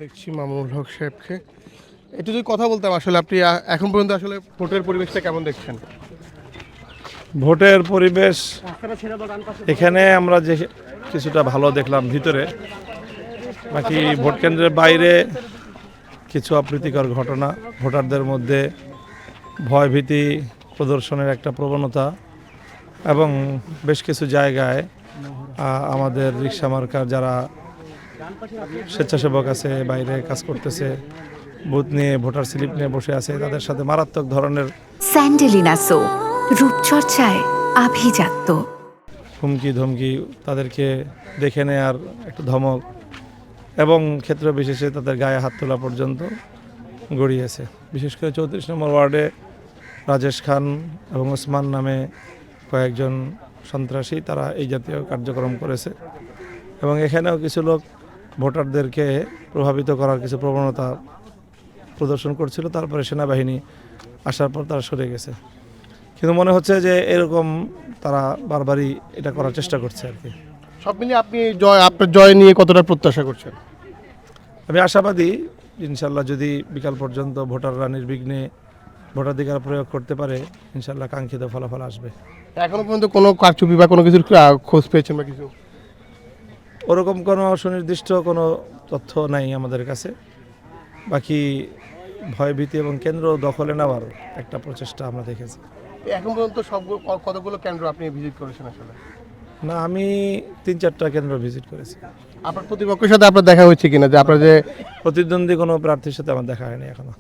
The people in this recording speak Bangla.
দেখছি মামুনুল হক সাহেবকে। একটু যদি কথা বলতাম, আসলে আপনি এখন পর্যন্ত আসলে ভোটের পরিবেশটা কেমন দেখছেন? ভোটের পরিবেশ এখানে আমরা যে কিছুটা ভালো দেখলাম ভিতরে, বাকি ভোট কেন্দ্রের বাইরে কিছু অপ্রীতিকর ঘটনা, ভোটারদের মধ্যে ভয়ভীতি প্রদর্শনের একটা প্রবণতা, এবং বেশ কিছু জায়গায় আমাদের রিক্সা মার্কার যারা স্বেচ্ছাসেবক আছে, বাইরে কাজ করতেছে, বুথ নিয়ে ভোটার স্লিপ নিয়ে বসে আছে, তাদের সাথে মারাত্মক ধরনের স্যান্ডেলিনা সো, রূপচর্চায় আভিজাত্য। হুমকি ধমকি, তাদেরকে দেখে নেয়ার একটা ধমক, এবং ক্ষেত্র বিশেষে তাদের গায়ে হাত তোলা পর্যন্ত গড়িয়েছে। বিশেষ করে 34 নম্বর ওয়ার্ডে রাজেশ খান এবং ওসমান নামে কয়েকজন সন্ত্রাসী তারা এই জাতীয় কার্যক্রম করেছে, এবং এখানেও কিছু লোক ভোটারদেরকে প্রভাবিত করার কিছু প্রবণতা প্রদর্শন করছিল। তারপরে সেনাবাহিনী আসার পর তারা সরে গেছে, কিন্তু মনে হচ্ছে যে এরকম তারা বারবারই এটা করার চেষ্টা করছে আর কি। সব মিলিয়ে আপনি আপনার জয় নিয়ে কতটা প্রত্যাশা করছেন? আমি আশাবাদী, ইনশাল্লাহ যদি বিকাল পর্যন্ত ভোটাররা নির্বিঘ্নে ভোটাধিকার প্রয়োগ করতে পারে, ইনশাল্লাহ কাঙ্ক্ষিত ফলাফল আসবে। এখনো পর্যন্ত কোনো কারচুপি বা কোনো কিছুর খোঁজ পেয়েছেন বা কিছু? ওরকম কোনো সুনির্দিষ্ট কোনো তথ্য নাই আমাদের কাছে। বাকি ভয়ভীতি এবং কেন্দ্র দখলে নেওয়ার একটা প্রচেষ্টা আমরা দেখেছি। এখন পর্যন্ত সবগুলো কতগুলো কেন্দ্র আপনি ভিজিট করেছেন আসলে? না, আমি 3-4টা কেন্দ্র ভিজিট করেছি। আপনার প্রতিপক্ষের সাথে আপনার দেখা হয়েছে কিনা, যে আপনার যে প্রতিদ্বন্দ্বী কোনো প্রার্থীর সাথে আমার দেখা হয়নি এখনো।